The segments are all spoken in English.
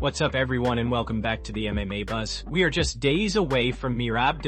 What's up everyone and welcome back to the MMA Buzz. We are just days away from Merab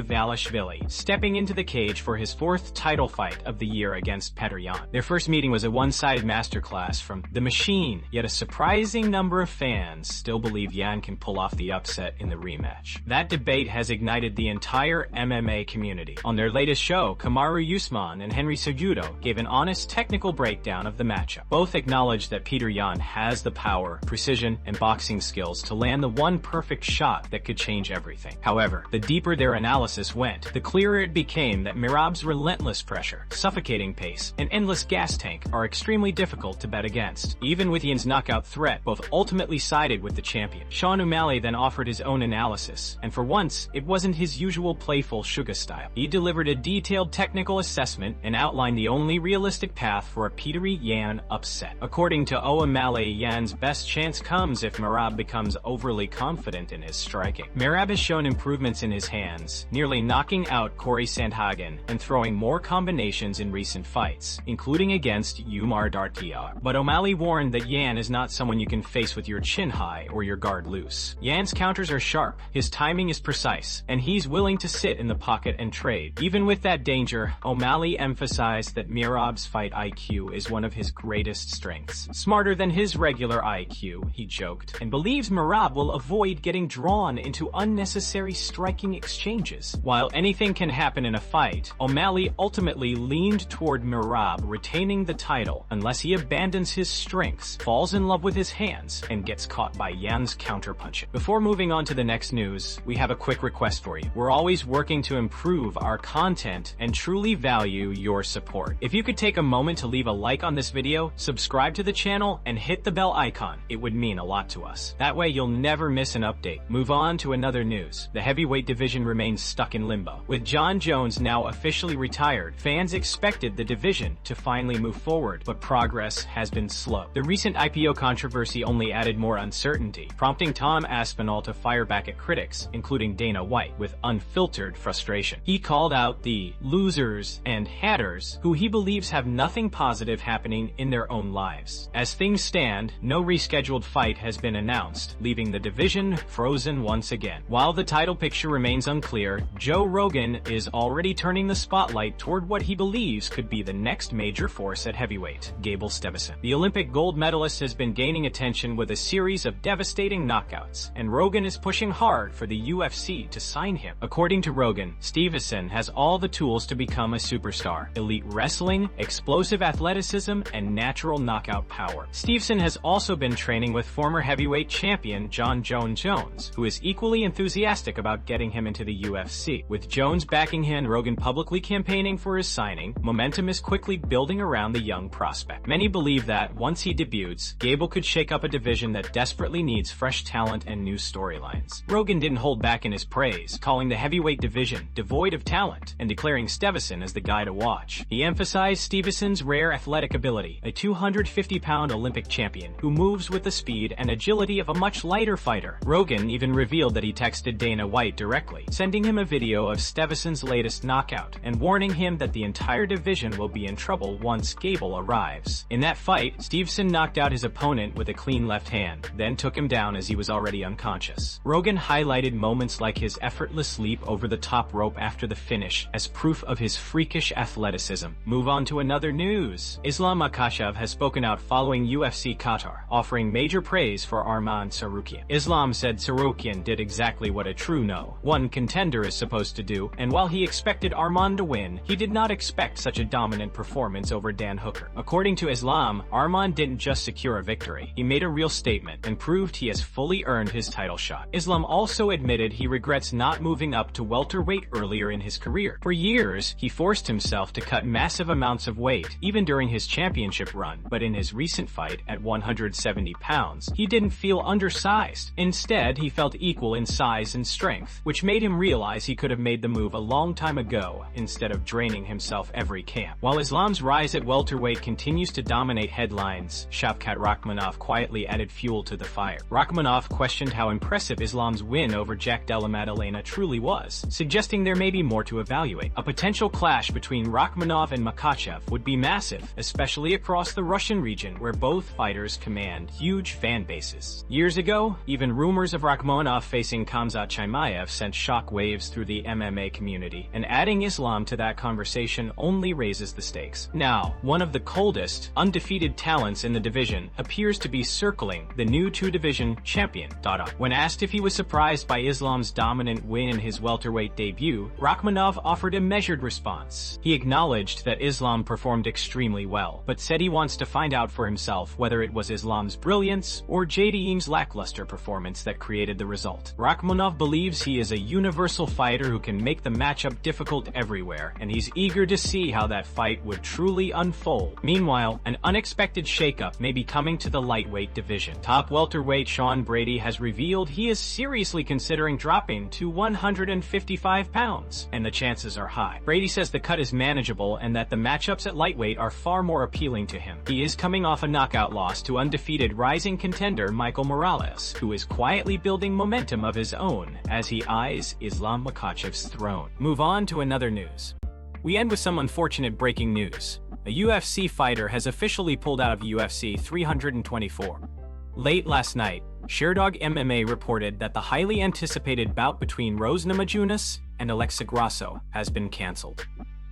stepping into the cage for his fourth title fight of the year against Petr Yan. Their first meeting was a one-sided masterclass from The Machine, yet a surprising number of fans still believe Yan can pull off the upset in the rematch. That debate has ignited the entire MMA community. On their latest show, Kamaru Usman and Henry Cejudo gave an honest technical breakdown of the matchup. Both acknowledged that Petr Yan has the power, precision, and boxing skills to land the one perfect shot that could change everything. However, the deeper their analysis went, the clearer it became that Merab's relentless pressure, suffocating pace, and endless gas tank are extremely difficult to bet against. Even with Yan's knockout threat, both ultimately sided with the champion. Sean O'Malley then offered his own analysis, and for once, it wasn't his usual playful Suga style. He delivered a detailed technical assessment and outlined the only realistic path for a Petr Yan upset. According to O'Malley, Yan's best chance comes if Merab becomes overly confident in his striking. Merab has shown improvements in his hands, nearly knocking out Corey Sandhagen and throwing more combinations in recent fights, including against Umar Dartiar. But O'Malley warned that Yan is not someone you can face with your chin high or your guard loose. Yan's counters are sharp, his timing is precise, and he's willing to sit in the pocket and trade. Even with that danger, O'Malley emphasized that Merab's fight IQ is one of his greatest strengths. Smarter than his regular IQ, he joked, and believes Merab will avoid getting drawn into unnecessary striking exchanges. While anything can happen in a fight, O'Malley ultimately leaned toward Merab retaining the title unless he abandons his strengths, falls in love with his hands, and gets caught by Yan's counterpunching. Before moving on to the next news, we have a quick request for you. We're always working to improve our content and truly value your support. If you could take a moment to leave a like on this video, subscribe to the channel, and hit the bell icon, it would mean a lot to us. That way you'll never miss an update. Move on to another news. The heavyweight division remains stuck in limbo. With Jon Jones now officially retired, fans expected the division to finally move forward, but progress has been slow. The recent IPO controversy only added more uncertainty, prompting Tom Aspinall to fire back at critics, including Dana White, with unfiltered frustration. He called out the losers and hatters, who he believes have nothing positive happening in their own lives. As things stand, no rescheduled fight has been announced, leaving the division frozen once again. While the title picture remains unclear, Joe Rogan is already turning the spotlight toward what he believes could be the next major force at heavyweight, Gable Steveson. The Olympic gold medalist has been gaining attention with a series of devastating knockouts, and Rogan is pushing hard for the UFC to sign him. According to Rogan, Steveson has all the tools to become a superstar: elite wrestling, explosive athleticism, and natural knockout power. Steveson has also been training with former heavyweight champion Jon Jones, who is equally enthusiastic about getting him into the UFC. With Jones backing him and Rogan publicly campaigning for his signing, momentum is quickly building around the young prospect. Many believe that, once he debuts, Gable could shake up a division that desperately needs fresh talent and new storylines. Rogan didn't hold back in his praise, calling the heavyweight division devoid of talent and declaring Steveson as the guy to watch. He emphasized Stevenson's rare athletic ability, a 250-pound Olympic champion who moves with the speed and agility of a much lighter fighter. Rogan even revealed that he texted Dana White directly, sending him a video of Stevenson's latest knockout and warning him that the entire division will be in trouble once Gable arrives. In that fight, Steveson knocked out his opponent with a clean left hand, then took him down as he was already unconscious. Rogan highlighted moments like his effortless leap over the top rope after the finish as proof of his freakish athleticism. Move on to another news. Islam Makhachev has spoken out following UFC Qatar, offering major praise for Arman Tsarukyan. Islam said Tsarukyan did exactly what a true No. 1 contender is supposed to do, and while he expected Arman to win, he did not expect such a dominant performance over Dan Hooker. According to Islam, Arman didn't just secure a victory, he made a real statement and proved he has fully earned his title shot. Islam also admitted he regrets not moving up to welterweight earlier in his career. For years, he forced himself to cut massive amounts of weight, even during his championship run, but in his recent fight at 170 pounds, he didn't feel undersized. Instead, he felt equal in size and strength, which made him realize he could have made the move a long time ago instead of draining himself every camp. While Islam's rise at welterweight continues to dominate headlines, Shavkat Rakhmonov quietly added fuel to the fire. Rakhmonov questioned how impressive Islam's win over Jack Della Maddalena truly was, suggesting there may be more to evaluate. A potential clash between Rakhmonov and Makhachev would be massive, especially across the Russian region where both fighters command huge fan bases. Years years ago, even rumors of Rakhmonov facing Khamzat Chimaev sent shockwaves through the MMA community, and adding Islam to that conversation only raises the stakes. Now, one of the coldest, undefeated talents in the division appears to be circling the new two-division champion. When asked if he was surprised by Islam's dominant win in his welterweight debut, Rakhmonov offered a measured response. He acknowledged that Islam performed extremely well, but said he wants to find out for himself whether it was Islam's brilliance or JDM's lackluster performance that created the result. Rakhmonov believes he is a universal fighter who can make the matchup difficult everywhere, and he's eager to see how that fight would truly unfold. Meanwhile, an unexpected shakeup may be coming to the lightweight division. Top welterweight Sean Brady has revealed he is seriously considering dropping to 155 pounds, and the chances are high. Brady says the cut is manageable and that the matchups at lightweight are far more appealing to him. He is coming off a knockout loss to undefeated rising contender Michael Morales, who is quietly building momentum of his own as he eyes Islam Makhachev's throne. Move on to another news. We end with some unfortunate breaking news. A UFC fighter has officially pulled out of UFC 324. Late last night, Sherdog MMA reported that the highly anticipated bout between Rose Namajunas and Alexa Grasso has been cancelled.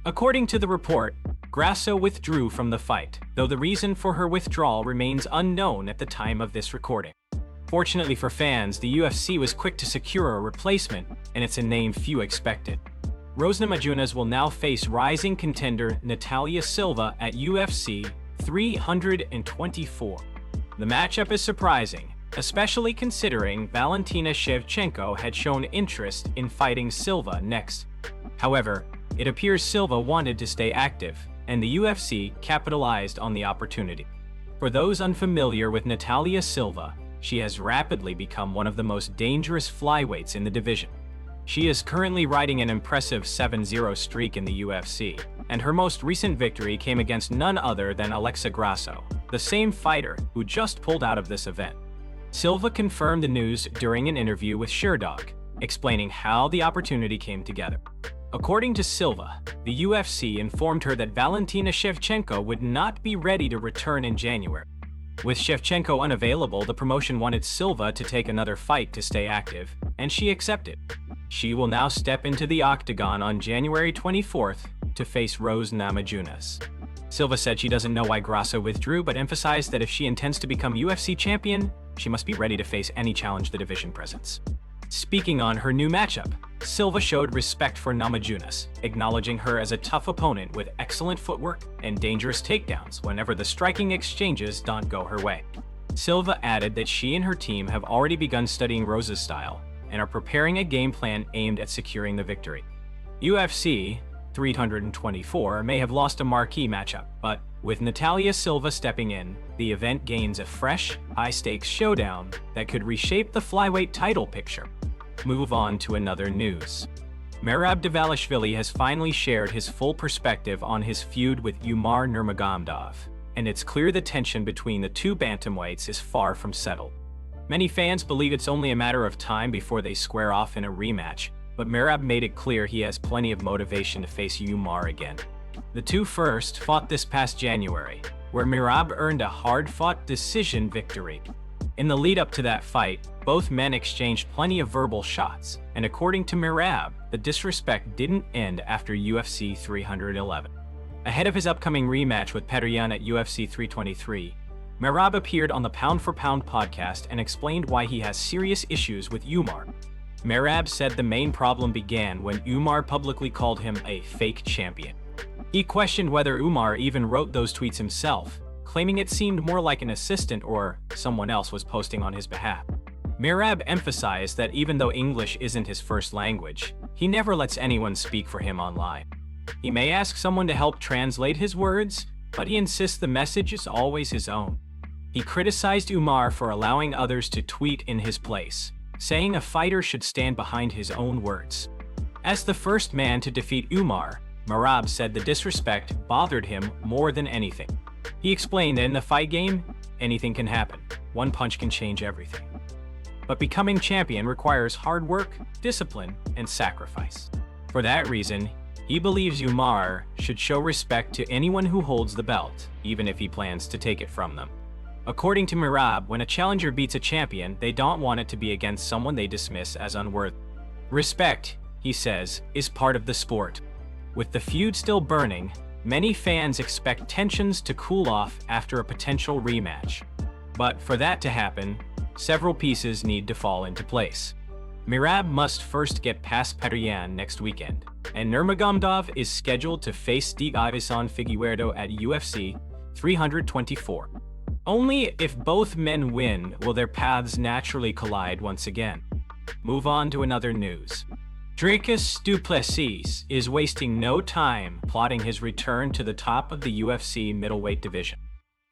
According to the report, Grasso withdrew from the fight, though the reason for her withdrawal remains unknown at the time of this recording. Fortunately for fans, the UFC was quick to secure a replacement, and it's a name few expected. Rose Namajunas will now face rising contender Natalia Silva at UFC 324. The matchup is surprising, especially considering Valentina Shevchenko had shown interest in fighting Silva next. However, it appears Silva wanted to stay active, and the UFC capitalized on the opportunity. For those unfamiliar with Natalia Silva, she has rapidly become one of the most dangerous flyweights in the division. She is currently riding an impressive 7-0 streak in the UFC, and her most recent victory came against none other than Alexa Grasso, the same fighter who just pulled out of this event. Silva confirmed the news during an interview with Sherdog, explaining how the opportunity came together. According to Silva, the UFC informed her that Valentina Shevchenko would not be ready to return in January. With Shevchenko unavailable, the promotion wanted Silva to take another fight to stay active, and she accepted. She will now step into the octagon on January 24th to face Rose Namajunas. Silva said she doesn't know why Grasso withdrew, but emphasized that if she intends to become UFC champion, she must be ready to face any challenge the division presents. Speaking on her new matchup, Silva showed respect for Namajunas, acknowledging her as a tough opponent with excellent footwork and dangerous takedowns whenever the striking exchanges don't go her way. Silva added that she and her team have already begun studying Rose's style and are preparing a game plan aimed at securing the victory. UFC 324 may have lost a marquee matchup, but with Natalia Silva stepping in, the event gains a fresh, high-stakes showdown that could reshape the flyweight title picture. Move on to another news. Merab Dvalishvili has finally shared his full perspective on his feud with Umar Nurmagomedov, and it's clear the tension between the two bantamweights is far from settled. Many fans believe it's only a matter of time before they square off in a rematch, but Merab made it clear he has plenty of motivation to face Umar again. The two first fought this past January, where Merab earned a hard-fought decision victory. In the lead-up to that fight, both men exchanged plenty of verbal shots, and according to Merab, the disrespect didn't end after UFC 311. Ahead of his upcoming rematch with Pantoja at UFC 323, Merab appeared on the Pound for Pound podcast and explained why he has serious issues with Umar. Merab said the main problem began when Umar publicly called him a fake champion. He questioned whether Umar even wrote those tweets himself, claiming it seemed more like an assistant or someone else was posting on his behalf. Merab emphasized that even though English isn't his first language, he never lets anyone speak for him online. He may ask someone to help translate his words, but he insists the message is always his own. He criticized Umar for allowing others to tweet in his place, saying a fighter should stand behind his own words. As the first man to defeat Umar, Merab said the disrespect bothered him more than anything. He explained that in the fight game, anything can happen. One punch can change everything. But becoming champion requires hard work, discipline, and sacrifice. For that reason, he believes Umar should show respect to anyone who holds the belt, even if he plans to take it from them. According to Merab, when a challenger beats a champion, they don't want it to be against someone they dismiss as unworthy. Respect, he says, is part of the sport. With the feud still burning, many fans expect tensions to cool off after a potential rematch. But for that to happen, several pieces need to fall into place. Merab must first get past Pantoja next weekend, and Nurmagomedov is scheduled to face Davison Figueiredo at UFC 324. Only if both men win will their paths naturally collide once again. Move on to another news. Dricus du Plessis is wasting no time plotting his return to the top of the UFC middleweight division.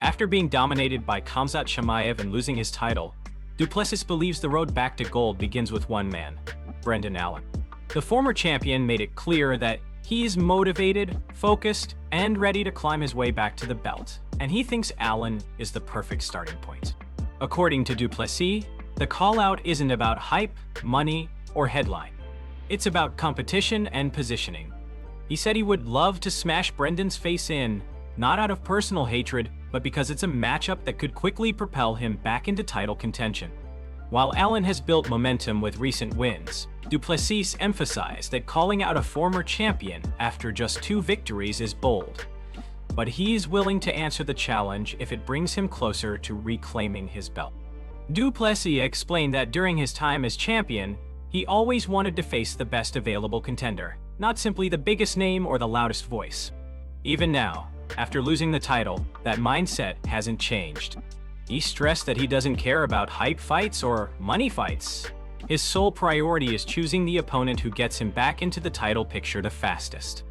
After being dominated by Khamzat Chimaev and losing his title, du Plessis believes the road back to gold begins with one man, Brendan Allen. The former champion made it clear that he is motivated, focused, and ready to climb his way back to the belt, and he thinks Allen is the perfect starting point. According to du Plessis, the call-out isn't about hype, money, or headline. It's about competition and positioning. He said he would love to smash Brendan's face in, not out of personal hatred, but because it's a matchup that could quickly propel him back into title contention. While Allen has built momentum with recent wins, du Plessis emphasized that calling out a former champion after just 2 victories is bold. But he's willing to answer the challenge if it brings him closer to reclaiming his belt. Du Plessis explained that during his time as champion, he always wanted to face the best available contender, not simply the biggest name or the loudest voice. Even now, after losing the title, that mindset hasn't changed. He stressed that he doesn't care about hype fights or money fights. His sole priority is choosing the opponent who gets him back into the title picture the fastest.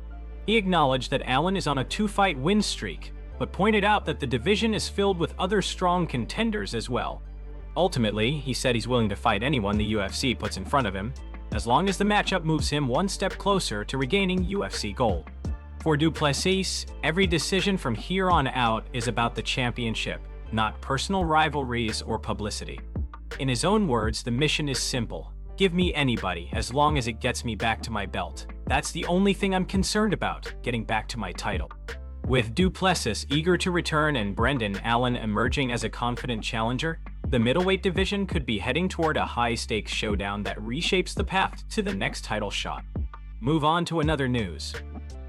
He acknowledged that Allen is on a 2-fight win streak, but pointed out that the division is filled with other strong contenders as well. Ultimately, he said he's willing to fight anyone the UFC puts in front of him, as long as the matchup moves him one step closer to regaining UFC gold. For du Plessis, every decision from here on out is about the championship, not personal rivalries or publicity. In his own words, the mission is simple. Give me anybody, as long as it gets me back to my belt. That's the only thing I'm concerned about, getting back to my title. With du Plessis eager to return and Brendan Allen emerging as a confident challenger, the middleweight division could be heading toward a high-stakes showdown that reshapes the path to the next title shot. Move on to another news.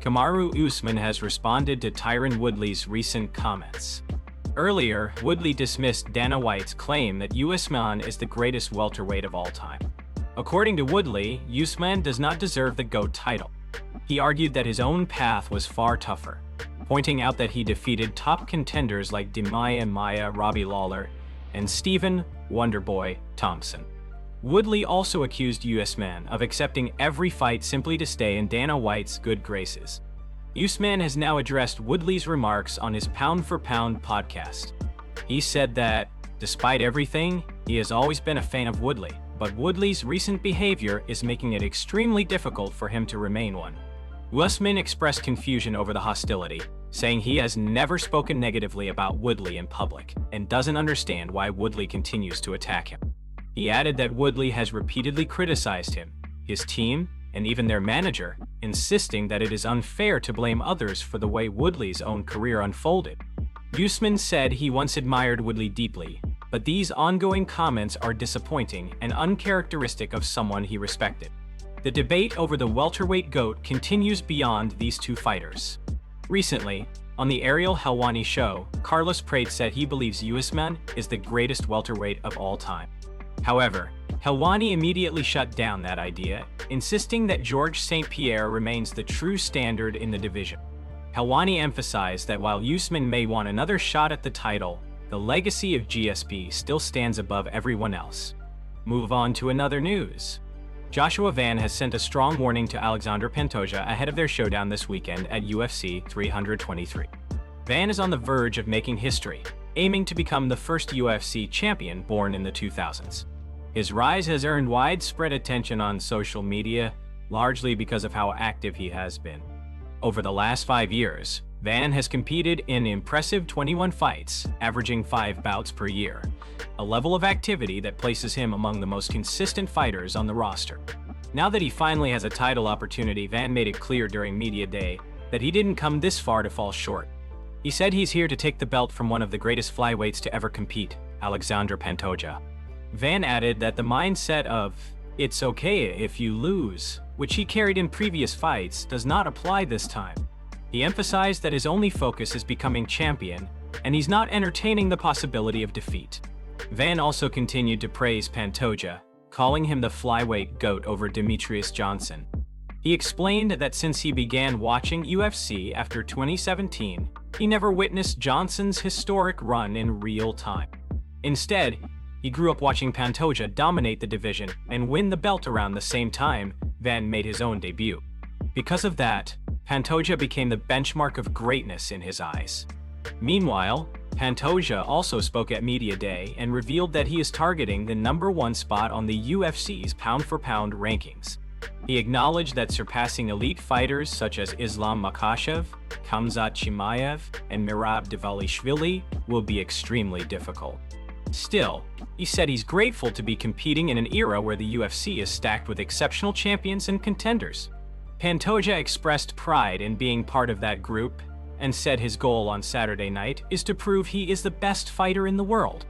Kamaru Usman has responded to Tyron Woodley's recent comments. Earlier, Woodley dismissed Dana White's claim that Usman is the greatest welterweight of all time. According to Woodley, Usman does not deserve the GOAT title. He argued that his own path was far tougher, pointing out that he defeated top contenders like Demian Maia, Robbie Lawler, and Stephen "Wonderboy" Thompson. Woodley also accused Usman of accepting every fight simply to stay in Dana White's good graces. Usman has now addressed Woodley's remarks on his Pound for Pound podcast. He said that, despite everything, he has always been a fan of Woodley, but Woodley's recent behavior is making it extremely difficult for him to remain one. Usman expressed confusion over the hostility, saying he has never spoken negatively about Woodley in public and doesn't understand why Woodley continues to attack him. He added that Woodley has repeatedly criticized him, his team, and even their manager, insisting that it is unfair to blame others for the way Woodley's own career unfolded. Usman said he once admired Woodley deeply, but these ongoing comments are disappointing and uncharacteristic of someone he respected. The debate over the welterweight GOAT continues beyond these two fighters. Recently, on the Ariel Helwani show, Carlos Prates said he believes Usman is the greatest welterweight of all time. However, Helwani immediately shut down that idea, insisting that Georges St-Pierre remains the true standard in the division. Helwani emphasized that while Usman may want another shot at the title, the legacy of GSP still stands above everyone else. Move on to another news. Joshua Van has sent a strong warning to Alexander Pantoja ahead of their showdown this weekend at UFC 323. Van is on the verge of making history, aiming to become the first UFC champion born in the 2000s. His rise has earned widespread attention on social media, largely because of how active he has been. Over the last 5 years, Van has competed in impressive 21 fights, averaging 5 bouts per year, a level of activity that places him among the most consistent fighters on the roster. Now that he finally has a title opportunity, Van made it clear during Media Day that he didn't come this far to fall short. He said he's here to take the belt from one of the greatest flyweights to ever compete, Alexander Pantoja. Van added that the mindset of, "it's okay if you lose," which he carried in previous fights, does not apply this time. He emphasized that his only focus is becoming champion, and he's not entertaining the possibility of defeat. Van also continued to praise Pantoja, calling him the flyweight GOAT over Demetrius Johnson. He explained that since he began watching UFC after 2017, he never witnessed Johnson's historic run in real time. Instead, he grew up watching Pantoja dominate the division and win the belt around the same time Van made his own debut. Because of that, Pantoja became the benchmark of greatness in his eyes. Meanwhile, Pantoja also spoke at Media Day and revealed that he is targeting the #1 spot on the UFC's pound-for-pound rankings. He acknowledged that surpassing elite fighters such as Islam Makhachev, Khamzat Chimaev, and Merab Dvalishvili will be extremely difficult. Still, he said he's grateful to be competing in an era where the UFC is stacked with exceptional champions and contenders. Pantoja expressed pride in being part of that group and said his goal on Saturday night is to prove he is the best fighter in the world.